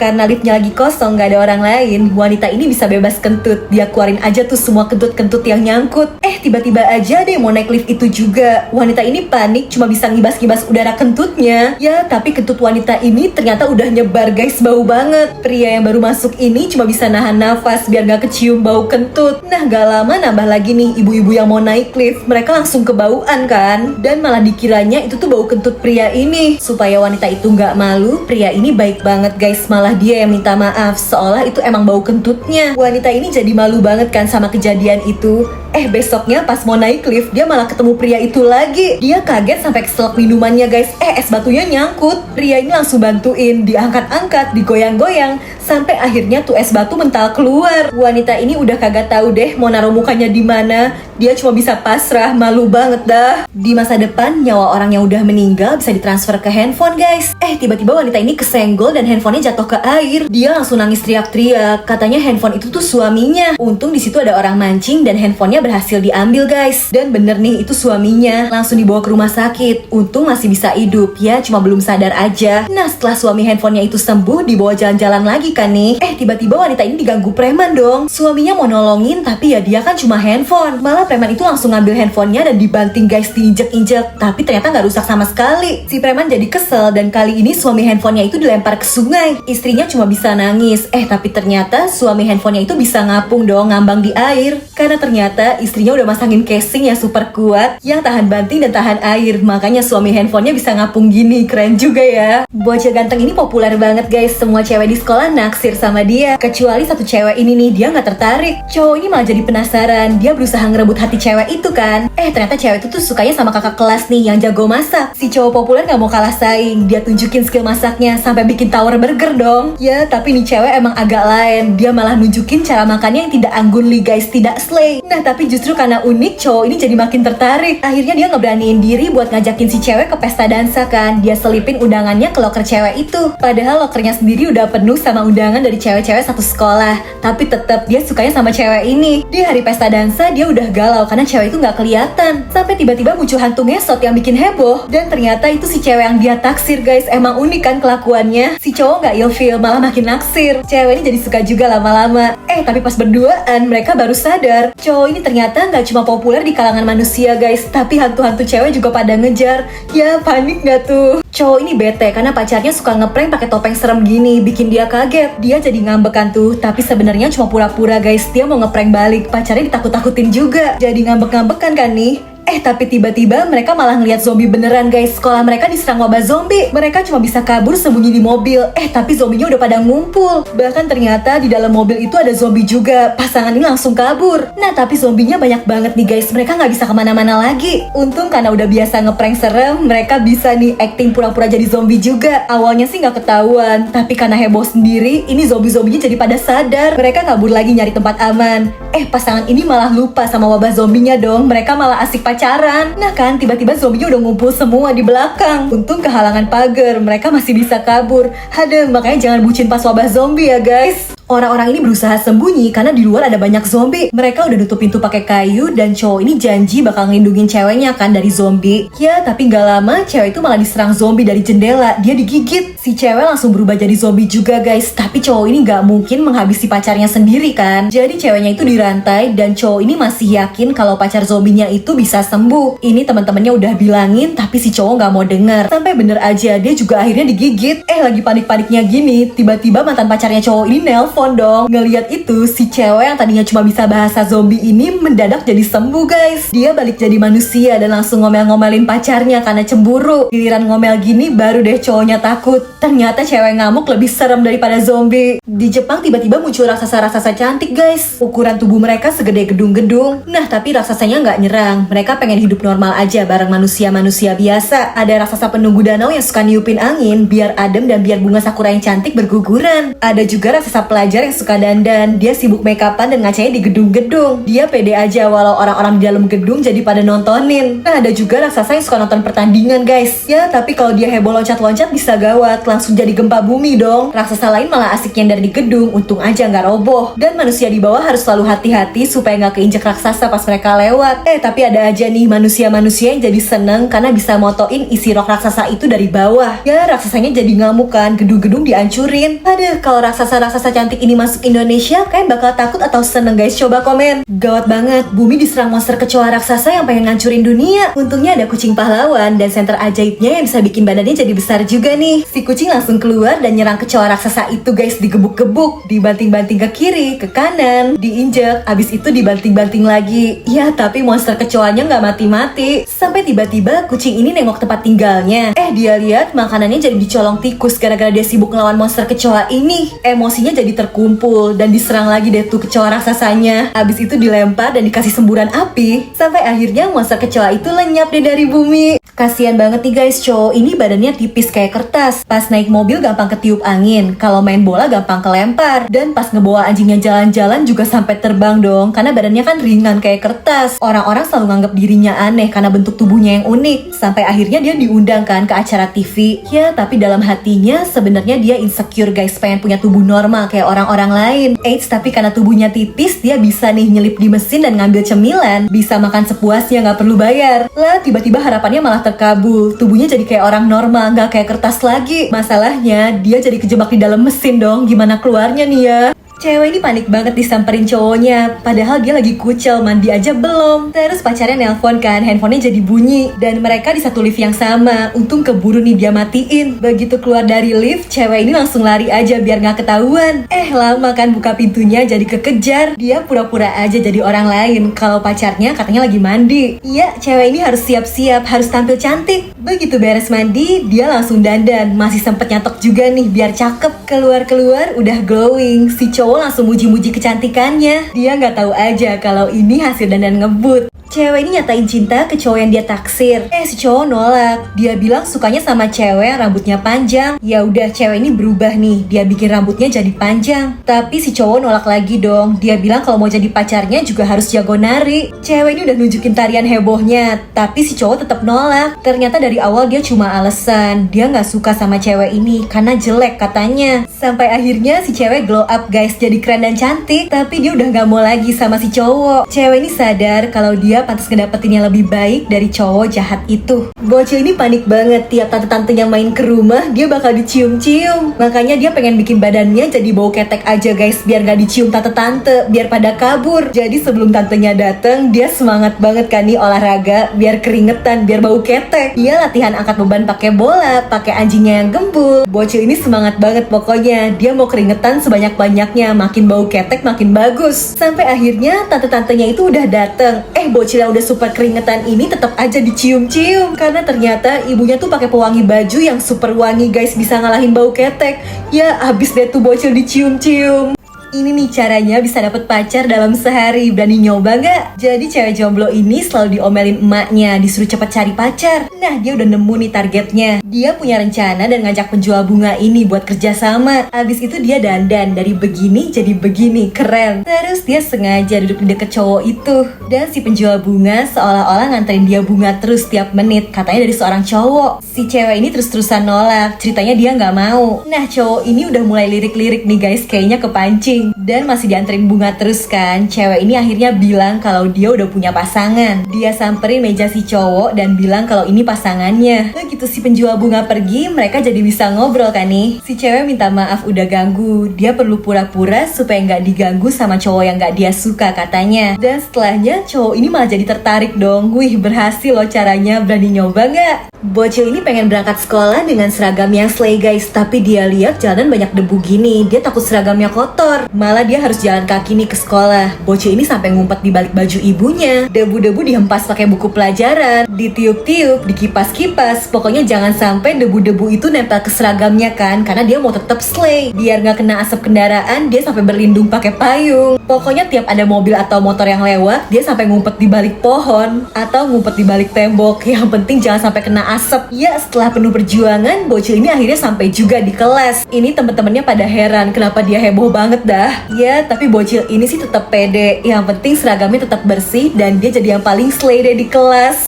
Karena liftnya lagi kosong, gak ada orang lain, wanita ini bisa bebas kentut. Dia keluarin aja tuh semua kentut-kentut yang nyangkut. Tiba-tiba aja deh mau naik lift itu juga. Wanita ini panik, cuma bisa ngibas-ngibas udara kentutnya. Ya, tapi kentut wanita ini ternyata udah nyebar guys, bau banget. Pria yang baru masuk ini cuma bisa nahan nafas biar gak kecium bau kentut. Nah, gak lama nambah lagi nih ibu-ibu yang mau naik lift. Mereka langsung kebauan kan. Dan malah dikiranya itu tuh bau kentut pria ini. Supaya wanita itu gak malu, pria ini baik banget guys. Malah dia yang minta maaf, seolah itu emang bau kentutnya. Wanita ini jadi malu banget kan sama kejadian itu. Besoknya pas mau naik lift, dia malah ketemu pria itu lagi. Dia kaget sampai keselak minumannya guys. Es batunya nyangkut. Pria ini langsung bantuin, diangkat-angkat, digoyang-goyang, sampai akhirnya tuh es batu mental keluar. Wanita ini udah kagak tahu deh mau naruh mukanya di mana. Dia cuma bisa pasrah, malu banget dah. Di masa depan, nyawa orang yang udah meninggal bisa ditransfer ke handphone guys. Tiba-tiba wanita ini kesenggol dan handphonenya jatuh ke air. Dia langsung nangis teriak-teriak. Katanya handphone itu tuh suaminya. Untung di situ ada orang mancing dan handphonenya berhasil diambil guys. Dan bener nih, itu suaminya. Langsung dibawa ke rumah sakit. Untung masih bisa hidup, ya cuma belum sadar aja. Nah, setelah suami handphonenya itu sembuh, dibawa jalan-jalan lagi kan nih. Tiba-tiba wanita ini diganggu preman dong. Suaminya mau nolongin, tapi ya dia kan cuma handphone. Malah preman itu langsung ngambil handphonenya dan dibanting guys, diinjek-injek. Tapi ternyata nggak rusak sama sekali. Si preman jadi kesel dan kali ini suami handphonenya itu dilempar ke sungai. Istrinya cuma bisa nangis. Tapi ternyata suami handphonenya itu bisa ngapung dong, ngambang di air. Karena ternyata istrinya udah masangin casing yang super kuat, yang tahan banting dan tahan air. Makanya suami handphonenya bisa ngapung gini. Keren juga ya. Bocil ganteng ini populer banget guys. Semua cewek di sekolah naksir sama dia. Kecuali satu cewek ini nih, dia nggak tertarik. Cowok ini malah jadi penasaran. Dia berusaha ngerebut hati cewek itu kan. Ternyata cewek itu tuh sukanya sama kakak kelas nih yang jago masak. Si cowok populer nggak mau kalah saing. Dia tunjukin skill masaknya sampai bikin tower burger dong. Ya, tapi nih cewek emang agak lain. Dia malah nunjukin cara makannya yang tidak anggunli guys, tidak slay. Nah, tapi justru karena unik, cowok ini jadi makin tertarik. Akhirnya dia ngeberaniin diri buat ngajakin si cewek ke pesta dansa kan. Dia selipin undangannya ke loker cewek itu. Padahal lokernya sendiri udah penuh sama undangan dari cewek-cewek satu sekolah. Tapi tetap dia sukanya sama cewek ini. Di hari pesta dansa dia udah galau karena cewek itu nggak kelihatan. Sampai tiba-tiba muncul hantu ngesot yang bikin heboh. Dan ternyata itu si cewek yang dia taksir guys. Emang unik kan kelakuannya. Si cowok nggak ilfeel, malah makin naksir. Cewek ini jadi suka juga lama-lama. Tapi pas berduaan mereka baru sadar cowok ini ternyata nggak cuma populer di kalangan manusia guys, tapi hantu-hantu cewek juga pada ngejar. Ya, panik nggak tuh? Cowok ini bete karena pacarnya suka ngeprank pakai topeng serem gini, bikin dia kaget. Dia jadi ngambekan tuh, tapi sebenarnya cuma pura-pura guys. Dia mau ngeprank balik, pacarnya ditakut-takutin juga. Jadi ngambek-ngambekan kan nih. Tapi tiba-tiba mereka malah ngeliat zombie beneran guys. Sekolah mereka diserang wabah zombie. Mereka cuma bisa kabur sembunyi di mobil. Tapi zombinya udah pada ngumpul. Bahkan ternyata di dalam mobil itu ada zombie juga. Pasangan ini langsung kabur. Nah, tapi zombinya banyak banget nih guys. Mereka nggak bisa kemana-mana lagi. Untung karena udah biasa ngeprank serem, mereka bisa nih acting pura-pura jadi zombie juga. Awalnya sih nggak ketahuan, tapi karena heboh sendiri, ini zombie-zombinya jadi pada sadar. Mereka kabur lagi nyari tempat aman. Pasangan ini malah lupa sama wabah zombinya dong. Mereka malah asik pacaran. Nah kan, tiba-tiba zombinya udah ngumpul semua di belakang. Untung kehalangan pagar, mereka masih bisa kabur. Aduh, makanya jangan bucin pas wabah zombie ya guys. Orang-orang ini berusaha sembunyi karena di luar ada banyak zombie. Mereka udah nutup pintu pakai kayu dan cowok ini janji bakal ngelindungin ceweknya kan dari zombie. Ya, tapi gak lama cewek itu malah diserang zombie dari jendela. Dia digigit. Si cewek langsung berubah jadi zombie juga guys. Tapi cowok ini gak mungkin menghabisi pacarnya sendiri kan. Jadi ceweknya itu dirantai dan cowok ini masih yakin kalau pacar zombinya itu bisa sembuh. Ini teman-temannya udah bilangin tapi si cowok gak mau denger. Sampai bener aja dia juga akhirnya digigit. Lagi panik-paniknya gini, tiba-tiba mantan pacarnya cowok ini nelpon dong. Ngeliat itu, si cewek yang tadinya cuma bisa bahasa zombie ini mendadak jadi sembuh guys. Dia balik jadi manusia dan langsung ngomel-ngomelin pacarnya karena cemburu. Giliran ngomel gini baru deh cowoknya takut. Ternyata cewek ngamuk lebih serem daripada zombie. Di Jepang tiba-tiba muncul raksasa-raksasa cantik guys. Ukuran tubuh mereka segede gedung-gedung. Nah, tapi raksasanya nggak nyerang. Mereka pengen hidup normal aja bareng manusia-manusia biasa. Ada raksasa penunggu danau yang suka niupin angin biar adem dan biar bunga sakura yang cantik berguguran. Ada juga raksasa pelajar yang suka dandan. Dia sibuk make upan dan ngacanya di gedung-gedung. Dia pede aja walau orang-orang di dalam gedung jadi pada nontonin. Nah, ada juga raksasa yang suka nonton pertandingan guys. Ya, tapi kalau dia heboh loncat-loncat bisa gawat. Langsung jadi gempa bumi dong. Raksasa lain malah asik nyender belajar di gedung, untung aja nggak roboh. Dan manusia di bawah harus selalu hati-hati supaya nggak keinjek raksasa pas mereka lewat. Tapi ada aja nih manusia-manusia yang jadi seneng karena bisa motoin isi rok raksasa itu dari bawah. Ya raksasanya jadi ngamuk kan, gedung-gedung dihancurin. Aduh, kalau raksasa-raksasa cantik ini masuk Indonesia, kalian bakal takut atau seneng guys? Coba komen. Gawat banget, bumi diserang monster kecoa raksasa yang pengen ngancurin dunia. Untungnya ada kucing pahlawan dan senter ajaibnya yang bisa bikin badannya jadi besar juga nih. Si kucing langsung keluar dan nyerang kecoa raksasa itu guys, digebuk-gebuk, dibanting-banting ke kiri, ke kanan, diinjek, abis itu dibanting-banting lagi. Ya tapi monster kecoanya nggak mati-mati. Sampai tiba-tiba kucing ini nengok tempat tinggalnya. Dia lihat makanannya jadi dicolong tikus gara-gara dia sibuk ngelawan monster kecoa ini. Emosinya jadi terkumpul dan diserang lagi deh tuh kecoa raksasanya. Abis itu dilempar dan dikasih semburan api. Sampai akhirnya monster kecoa itu lenyap deh dari bumi. Kasian banget nih guys, cowok ini badannya tipis kayak kertas. Pas naik mobil gampang ketiup angin, kalau main bola gampang kelempar. Dan pas ngebawa anjingnya jalan-jalan juga sampai terbang dong, karena badannya kan ringan kayak kertas. Orang-orang selalu nganggap dirinya aneh karena bentuk tubuhnya yang unik. Sampai akhirnya dia diundang kan ke acara TV. Ya tapi dalam hatinya sebenarnya dia insecure guys, pengen punya tubuh normal kayak orang-orang lain. Tapi karena tubuhnya tipis, dia bisa nih nyelip di mesin dan ngambil cemilan. Bisa makan sepuasnya nggak perlu bayar. Lah tiba-tiba harapannya malah terkabul. Tubuhnya jadi kayak orang normal, nggak kayak kertas lagi. Masalahnya dia jadi kejebak di dalam mesin dong. Gimana keluarnya nih ya? Cewek ini panik banget disamperin cowoknya, padahal dia lagi kucel, mandi aja belum. Terus pacarnya nelpon kan, handphonenya jadi bunyi. Dan mereka di satu lift yang sama, untung keburu nih dia matiin. Begitu keluar dari lift, cewek ini langsung lari aja biar gak ketahuan. Lama kan buka pintunya jadi kekejar. Dia pura-pura aja jadi orang lain, kalau pacarnya katanya lagi mandi. Iya, cewek ini harus siap-siap, harus tampil cantik. Begitu beres mandi, dia langsung dandan. Masih sempet nyatok juga nih biar cakep. Keluar-keluar udah glowing. Si cowok langsung muji-muji kecantikannya. Dia nggak tahu aja kalau ini hasil dandan ngebut. Cewek ini nyatain cinta ke cowok yang dia taksir. Si cowok nolak. Dia bilang sukanya sama cewek yang rambutnya panjang. Ya udah, cewek ini berubah nih. Dia bikin rambutnya jadi panjang. Tapi si cowok nolak lagi dong. Dia bilang kalau mau jadi pacarnya juga harus jago nari. Cewek ini udah nunjukin tarian hebohnya, tapi si cowok tetap nolak. Ternyata dari awal dia cuma alasan. Dia nggak suka sama cewek ini karena jelek katanya. Sampai akhirnya si cewek glow up guys, jadi keren dan cantik. Tapi dia udah nggak mau lagi sama si cowok. Cewek ini sadar kalau dia pantas ngedapetin yang lebih baik dari cowok jahat itu. Bocil ini panik banget, tiap tante-tantenya main ke rumah dia bakal dicium-cium. Makanya dia pengen bikin badannya jadi bau ketek aja guys, biar gak dicium tante-tante, biar pada kabur. Jadi sebelum tantenya dateng, dia semangat banget kan nih olahraga, biar keringetan, biar bau ketek. Dia latihan angkat beban pakai bola, pakai anjingnya yang gembul. Bocil ini semangat banget pokoknya, dia mau keringetan sebanyak-banyaknya, makin bau ketek makin bagus. Sampai akhirnya tante-tantenya itu udah dateng. Bocil yang udah super keringetan ini tetap aja dicium-cium karena ternyata ibunya tuh pakai pewangi baju yang super wangi guys, bisa ngalahin bau ketek. Ya abis deh tuh bocil dicium-cium. Ini nih caranya bisa dapet pacar dalam sehari. Berani nyoba nggak? Jadi cewek jomblo ini selalu diomelin emaknya, disuruh cepet cari pacar. Nah dia udah nemu nih targetnya. Dia punya rencana dan ngajak penjual bunga ini buat kerja sama. Abis itu dia dandan dari begini jadi begini, keren. Terus dia sengaja duduk di deket cowok itu. Dan si penjual bunga seolah-olah nganterin dia bunga terus tiap menit, katanya dari seorang cowok. Si cewek ini terus-terusan nolak, ceritanya dia nggak mau. Nah cowok ini udah mulai lirik-lirik nih guys, kayaknya kepancing. Dan masih dianterin bunga terus kan. Cewek ini akhirnya bilang kalau dia udah punya pasangan. Dia samperin meja si cowok dan bilang kalau ini pasangannya. Begitu si penjual bunga pergi, mereka jadi bisa ngobrol kan nih. Si cewek minta maaf udah ganggu. Dia perlu pura-pura supaya nggak diganggu sama cowok yang nggak dia suka katanya. Dan setelahnya cowok ini malah jadi tertarik dong. Wih berhasil loh caranya, berani nyoba nggak? Bocil ini pengen berangkat sekolah dengan seragam yang slay guys, tapi dia lihat jalanan banyak debu gini. Dia takut seragamnya kotor. Malah dia harus jalan kaki nih ke sekolah. Bocil ini sampai ngumpet di balik baju ibunya. Debu-debu dihempas pakai buku pelajaran, ditiup-tiup, dikipas-kipas. Pokoknya jangan sampai debu-debu itu nempel ke seragamnya kan, karena dia mau tetap slay. Biar nggak kena asap kendaraan, dia sampai berlindung pakai payung. Pokoknya tiap ada mobil atau motor yang lewat, dia sampai ngumpet di balik pohon atau ngumpet di balik tembok. Yang penting jangan sampai kena asap. Ya setelah penuh perjuangan, bocil ini akhirnya sampai juga di kelas. Ini temen-temennya pada heran kenapa dia heboh banget dah. Ya tapi bocil ini sih tetap pede. Yang penting seragamnya tetap bersih dan dia jadi yang paling slay deh di kelas.